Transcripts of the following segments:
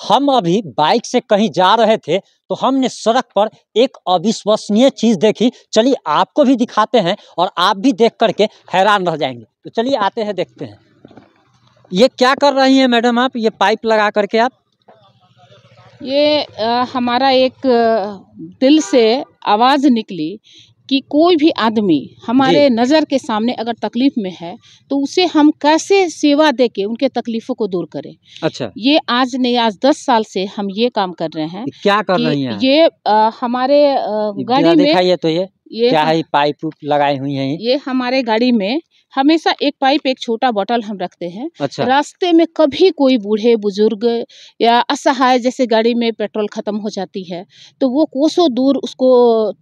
हम अभी बाइक से कहीं जा रहे थे तो हमने सड़क पर एक अविश्वसनीय चीज देखी। चलिए आपको भी दिखाते हैं और आप भी देख करके हैरान रह जाएंगे। तो चलिए आते हैं, देखते हैं। ये क्या कर रही हैं मैडम आप, ये पाइप लगा करके आप? ये हमारा एक दिल से आवाज़ निकली कि कोई भी आदमी हमारे नज़र के सामने अगर तकलीफ में है तो उसे हम कैसे सेवा दे के उनके तकलीफ़ों को दूर करें। अच्छा, ये आज नहीं, आज 10 साल से हम ये काम कर रहे हैं। क्या कर रही हैं? ये हमारे गाड़ी में दिखाइए तो ये क्या है? पाइप लगाई हुई है ये हमारे गाड़ी में हमेशा एक पाइप, एक छोटा बोतल हम रखते हैं। अच्छा, रास्ते में कभी कोई बूढ़े बुजुर्ग या असहाय, जैसे गाड़ी में पेट्रोल खत्म हो जाती है तो वो कोसों दूर उसको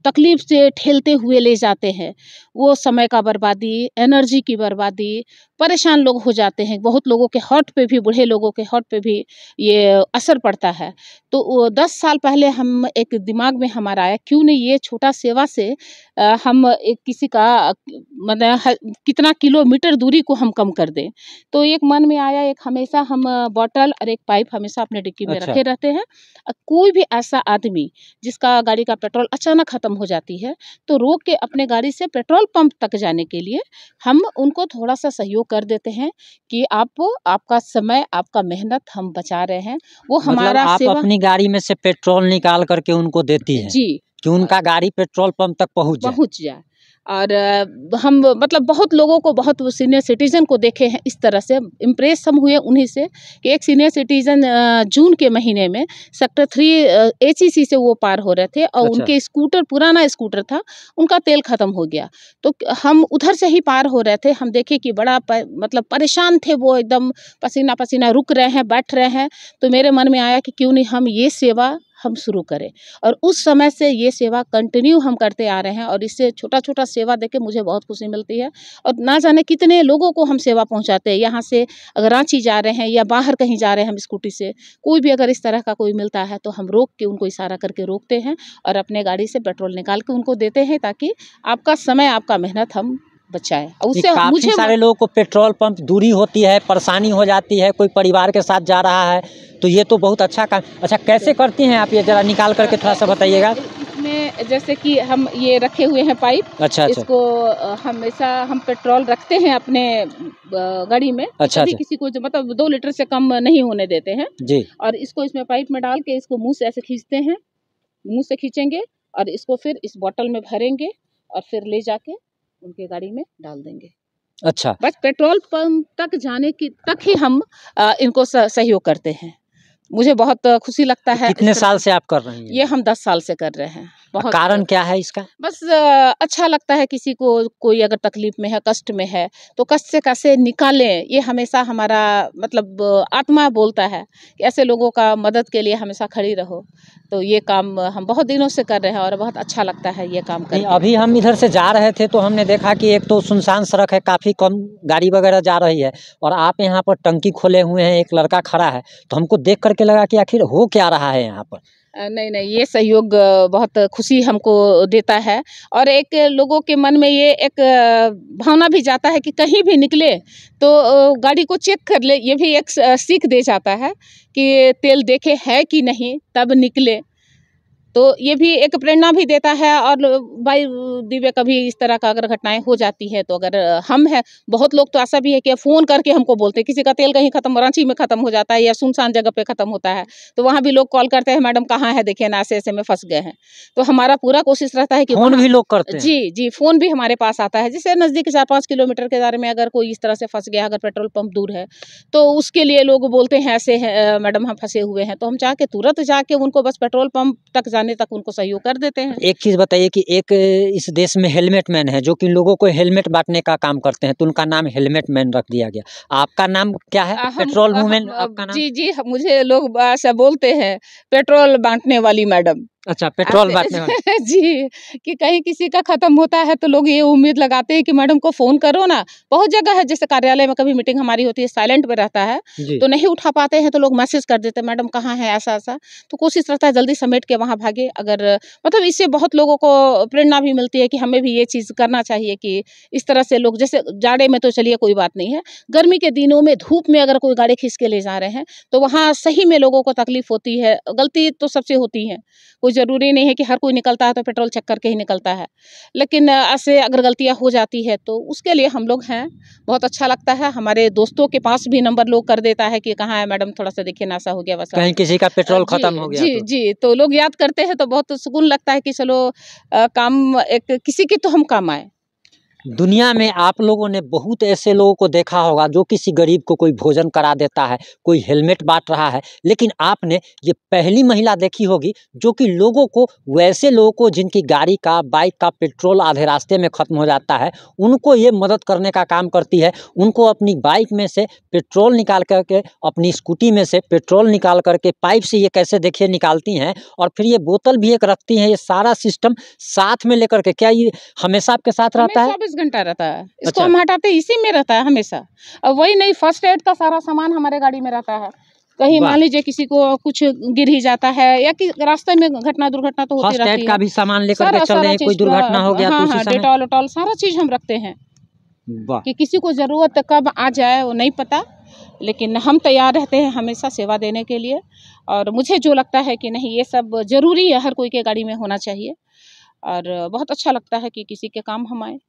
तकलीफ से ठेलते हुए ले जाते हैं। वो समय का बर्बादी, एनर्जी की बर्बादी, परेशान लोग हो जाते हैं। बहुत लोगों के हार्ट पे भी, बूढ़े लोगों के हार्ट पे भी ये असर पड़ता है। तो 10 साल पहले हम एक दिमाग में हमारा आया, क्यों नहीं ये छोटा सेवा से हम एक किसी का मतलब कितना किलोमीटर दूरी को हम कम कर दें। तो एक मन में आया, एक हमेशा हम बॉटल और एक पाइप हमेशा अपने डिक्की में रखे रहते हैं। कोई भी ऐसा आदमी जिसका गाड़ी का पेट्रोल अचानक ख़त्म हो जाती है तो रोक के अपने गाड़ी से पेट्रोल पंप तक जाने के लिए हम उनको थोड़ा सा सहयोग कर देते हैं कि आपका समय, आपका मेहनत हम बचा रहे हैं। वो हमारा आप सेवा अपनी गाड़ी में से पेट्रोल निकाल करके उनको देती हैं जी, कि उनका गाड़ी पेट्रोल पंप तक पहुंच जाए। और हम मतलब बहुत लोगों को, बहुत सीनियर सिटीजन को देखे हैं इस तरह से, इम्प्रेस हम हुए उन्हीं से कि एक सीनियर सिटीजन जून के महीने में सेक्टर 3 एचईसी से वो पार हो रहे थे और अच्छा। उनके स्कूटर, पुराना स्कूटर था, उनका तेल खत्म हो गया। तो हम उधर से ही पार हो रहे थे, हम देखे कि बड़ा मतलब परेशान थे वो, एकदम पसीना पसीना, रुक रहे हैं, बैठ रहे हैं। तो मेरे मन में आया कि क्यों नहीं हम ये सेवा हम शुरू करें। और उस समय से ये सेवा कंटिन्यू हम करते आ रहे हैं और इससे छोटा छोटा सेवा देके मुझे बहुत खुशी मिलती है। और ना जाने कितने लोगों को हम सेवा पहुंचाते हैं। यहाँ से अगर रांची जा रहे हैं या बाहर कहीं जा रहे हैं हम स्कूटी से, कोई भी अगर इस तरह का कोई मिलता है तो हम रोक के उनको इशारा करके रोकते हैं और अपने गाड़ी से पेट्रोल निकाल के उनको देते हैं, ताकि आपका समय, आपका मेहनत हम बचाए। उससे काफी सारे लोगों को पेट्रोल पंप दूरी होती है, परेशानी हो जाती है, कोई परिवार के साथ जा रहा है, तो ये तो बहुत अच्छा काम। अच्छा, कैसे करती हैं आप ये, जरा निकाल करके थोड़ा सा बताइएगा। इसमें जैसे कि हम ये रखे हुए हैं पाइप, अच्छा, इसको हमेशा हम पेट्रोल रखते हैं अपने गाड़ी में। अच्छा, कभी किसी को जो मतलब 2 लीटर से कम नहीं होने देते हैं जी। और इसको इसमें पाइप में डाल के इसको मुंह से ऐसे खींचते हैं, मुंह से खींचेंगे और इसको फिर इस बोतल में भरेंगे और फिर ले जाके उनके गाड़ी में डाल देंगे। अच्छा, बस पेट्रोल पंप तक जाने की तक ही हम इनको सहयोग करते हैं। मुझे बहुत खुशी लगता है। कितने साल से आप कर रही हैं? ये हम 10 साल से कर रहे हैं। बहुत कारण क्या है इसका? बस अच्छा लगता है, किसी को कोई अगर तकलीफ में है, कष्ट में है तो कष्ट से कैसे निकालें, ये हमेशा हमारा मतलब आत्मा बोलता है कि ऐसे लोगों का मदद के लिए हमेशा खड़ी रहो। तो ये काम हम बहुत दिनों से कर रहे हैं और बहुत अच्छा लगता है ये काम करके। अभी हम इधर से जा रहे थे तो हमने देखा कि एक तो सुनसान सड़क है, काफ़ी कम गाड़ी वगैरह जा रही है और आप यहाँ पर टंकी खोले हुए हैं, एक लड़का खड़ा है, तो हमको देख करके लगा कि आखिर हो क्या रहा है यहाँ पर। नहीं, ये सहयोग बहुत खुशी हमको देता है और एक लोगों के मन में ये एक भावना भी जाता है कि कहीं भी निकले तो गाड़ी को चेक कर ले। ये भी एक सीख दे जाता है कि तेल देखे है कि नहीं तब निकले। तो ये भी एक प्रेरणा भी देता है। और भाई दिव्य, कभी इस तरह का अगर घटनाएं हो जाती है तो अगर हम हैं, बहुत लोग तो ऐसा भी है कि फ़ोन करके हमको बोलते हैं, किसी का तेल कहीं ख़त्म, रांची में ख़त्म हो जाता है या सुनसान जगह पे ख़त्म होता है तो वहाँ भी लोग कॉल करते हैं, मैडम कहाँ है, देखिए ना ऐसे में फंस गए हैं। तो हमारा पूरा कोशिश रहता है कि फ़ोन भी लोग करते हैं। जी, फ़ोन भी हमारे पास आता है। जैसे नज़दीक 4-5 किलोमीटर के दायरे में अगर कोई इस तरह से फंस गया, अगर पेट्रोल पंप दूर है तो उसके लिए लोग बोलते हैं ऐसे है मैडम हम फंसे हुए हैं, तो हम चाह के तुरंत जाके उनको बस पेट्रोल पंप तक जाने तक उनको सहयोग कर देते हैं। एक चीज़ बताइए कि एक इस देश में हेलमेट मैन है जो कि लोगों को हेलमेट बांटने का काम करते हैं, तो उनका नाम हेलमेट मैन रख दिया गया। आपका नाम क्या है? पेट्रोल वूमेन आपका नाम? जी, मुझे लोग ऐसा बोलते हैं, पेट्रोल बांटने वाली मैडम। अच्छा, पेट्रोल बांटने वाले। जी, कि कहीं किसी का खत्म होता है तो लोग ये उम्मीद लगाते हैं कि मैडम को फ़ोन करो ना। बहुत जगह है जैसे कार्यालय में कभी मीटिंग हमारी होती है, साइलेंट पे रहता है, जी। तो नहीं उठा पाते हैं तो लोग मैसेज कर देते हैं, मैडम कहाँ हैं? ऐसा-ऐसा। तो कोशिश रहता है जल्दी समेट के वहाँ भागे। अगर मतलब इससे बहुत लोगों को प्रेरणा भी मिलती है कि हमें भी ये चीज़ करना चाहिए कि इस तरह से लोग जैसे जाड़े में तो चलिए कोई बात नहीं है, गर्मी के दिनों में धूप में अगर कोई गाड़ी खींच के ले जा रहे हैं, तो वहाँ सही में लोगों को तकलीफ़ होती है। गलती तो सबसे होती है। कोई ज़रूरी नहीं है कि हर कोई निकलता है तो पेट्रोल चेक करके ही निकलता है। लेकिन ऐसे अगर गलतियाँ हो जाती है तो उसके लिए हम लोग हैं। बहुत अच्छा लगता है। हमारे दोस्तों के पास भी नंबर लोग कर देता है कि कहाँ है मैडम, थोड़ा-सा देखिए ना ऐसा हो गया वैसा। कहीं किसी का पेट्रोल जी, खत्म हो गया जी, तो। जी। तो लोग याद करते हैं तो बहुत सुकून लगता है कि चलो काम एक किसी की तो हम काम आए। दुनिया में आप लोगों ने बहुत ऐसे लोगों को देखा होगा जो किसी गरीब को कोई भोजन करा देता है, कोई हेलमेट बाँट रहा है, लेकिन आपने ये पहली महिला देखी होगी जो कि लोगों को, वैसे लोगों को जिनकी गाड़ी का, बाइक का पेट्रोल आधे रास्ते में ख़त्म हो जाता है, उनको ये मदद करने का काम करती है। उनको अपनी बाइक में से पेट्रोल निकाल कर के, अपनी स्कूटी में से पेट्रोल निकाल कर के पाइप से ये कैसे देखिए निकालती हैं, और फिर ये बोतल भी एक रखती हैं। ये सारा सिस्टम साथ में लेकर के, क्या ये हमेशा आपके साथ रहता है? 24 घंटा रहता है। इसको अच्छा। हम हटाते इसी में रहता है हमेशा। अब वही नहीं, फर्स्ट एड का सारा सामान हमारे गाड़ी में रहता है। कहीं वाह! मान लीजिए किसी को कुछ गिर ही जाता है या कि रास्ते में दुर्घटना तो होती फर्स्ट एड रहती का है। भी सामान लेकर के सारा चल रहे सारा हैं, कोई चीज़ दुर्घटना हो गया तो हाँ, उसी हाँ, समय? डेटॉल-वेटॉल सारा चीज़ हम रखते हैं वाह! कि किसी को ज़रूरत कब आ जाए वो नहीं पता। लेकिन हम तैयार रहते हैं हमेशा सेवा देने के लिए, और मुझे जो लगता है कि नहीं ये सब ज़रूरी है, हर कोई के गाड़ी में होना चाहिए, और बहुत अच्छा लगता है कि किसी के काम हम आएँ।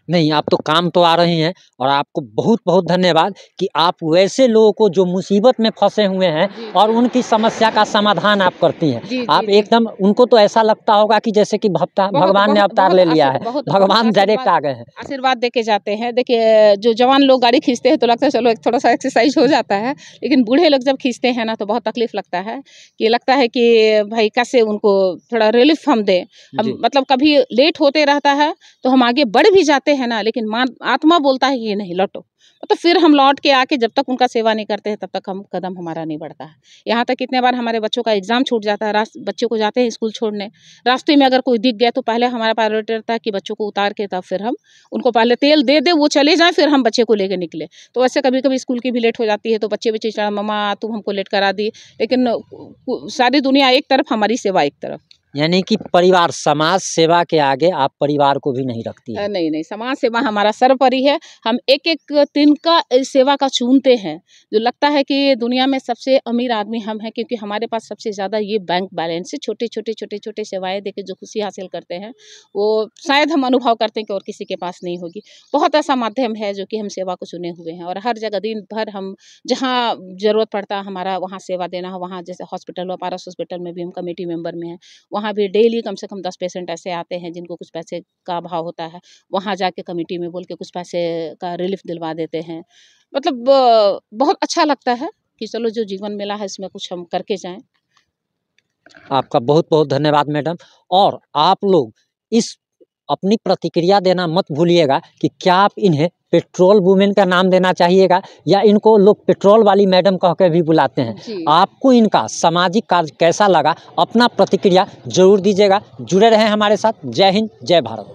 नहीं, आप तो काम तो आ रही हैं, और आपको बहुत-बहुत धन्यवाद कि आप वैसे लोगों को जो मुसीबत में फँसे हुए हैं जी, और जी। उनकी समस्या का समाधान आप करती हैं। जी, आप जी, जी। एकदम, उनको तो ऐसा लगता होगा कि जैसे कि बहुत भगवान ने बहुत अवतार बहुत ले लिया है, बहुत भगवान डायरेक्ट आशीर्वाद आ गए हैं। आशीर्वाद दे के जाते हैं। देखिए, जो जवान लोग गाड़ी खींचते हैं तो लगता है चलो एक थोड़ा-सा एक्सरसाइज़ हो जाता है, लेकिन बूढ़े लोग जब खींचते हैं ना तो बहुत तकलीफ़ लगता है, कि लगता है कि भाई कैसे उनको थोड़ा रिलीफ़ हम दें। हम जी। मतलब कभी लेट होते रहता है तो हम आगे बढ़ भी जाते हैं ना, लेकिन आत्मा बोलता है कि नहीं लौटो। तो फिर हम लौट के आके जब तक उनका सेवा नहीं करते हैं तब तक हम कदम हमारा नहीं बढ़ता है। यहाँ तक कितने बार हमारे बच्चों का एग्ज़ाम छूट जाता है, बच्चों को जाते हैं स्कूल छोड़ने, रास्ते में अगर कोई दिख गया तो पहले हमारा प्रायोरिटी रहता है कि बच्चों को उतार के तब फिर हम उनको पहले तेल दे दें, वो चले जाएँ, फिर हम बच्चे को लेके निकले। तो ऐसे कभी-कभी स्कूल की भी लेट हो जाती है तो बच्चे भी चिल्लाए, मम्मा तुम हमको लेट करा दी। लेकिन सारी दुनिया एक तरफ, हमारी सेवा एक तरफ। यानी कि परिवार, समाज सेवा के आगे आप परिवार को भी नहीं रखती हैं। नहीं, नहीं, समाज सेवा हमारा सर्वोपरि है। हम एक-एक तिनका सेवा का चूमते हैं। जो लगता है कि दुनिया में सबसे अमीर आदमी हम हैं, क्योंकि हमारे पास सबसे ज़्यादा ये बैंक बैलेंस है। छोटे-छोटे सेवाएँ देके जो खुशी हासिल करते हैं, वो शायद हम अनुभव करते हैं कि और किसी के पास नहीं होगी। बहुत ऐसा माध्यम है जो कि हम सेवा को चुने हुए हैं, और हर जगह दिन भर हम जहाँ ज़रूरत पड़ता है हमारा वहाँ सेवा देना है। वहाँ जैसे हॉस्पिटल हुआ, पारस हॉस्पिटल में भी हम कमेटी मेंबर में हैं। वहाँ भी डेली कम से कम 10 पेशेंट ऐसे आते हैं जिनको कुछ पैसे का अभाव होता है। वहाँ जाके कमेटी में बोल के कुछ पैसे का रिलीफ दिलवा देते हैं। मतलब बहुत अच्छा लगता है कि चलो जो जीवन मिला है इसमें कुछ हम करके जाएँ। आपका बहुत-बहुत धन्यवाद मैडम। और आप लोग इस अपनी प्रतिक्रिया देना मत भूलिएगा कि क्या आप इन्हें पेट्रोल वुमेन का नाम देना चाहिएगा, या इनको लोग पेट्रोल वाली मैडम कह के भी बुलाते हैं। जी। आपको इनका सामाजिक कार्य कैसा लगा, अपना प्रतिक्रिया ज़रूर दीजिएगा। जुड़े रहें हमारे साथ। जय हिंद, जय भारत।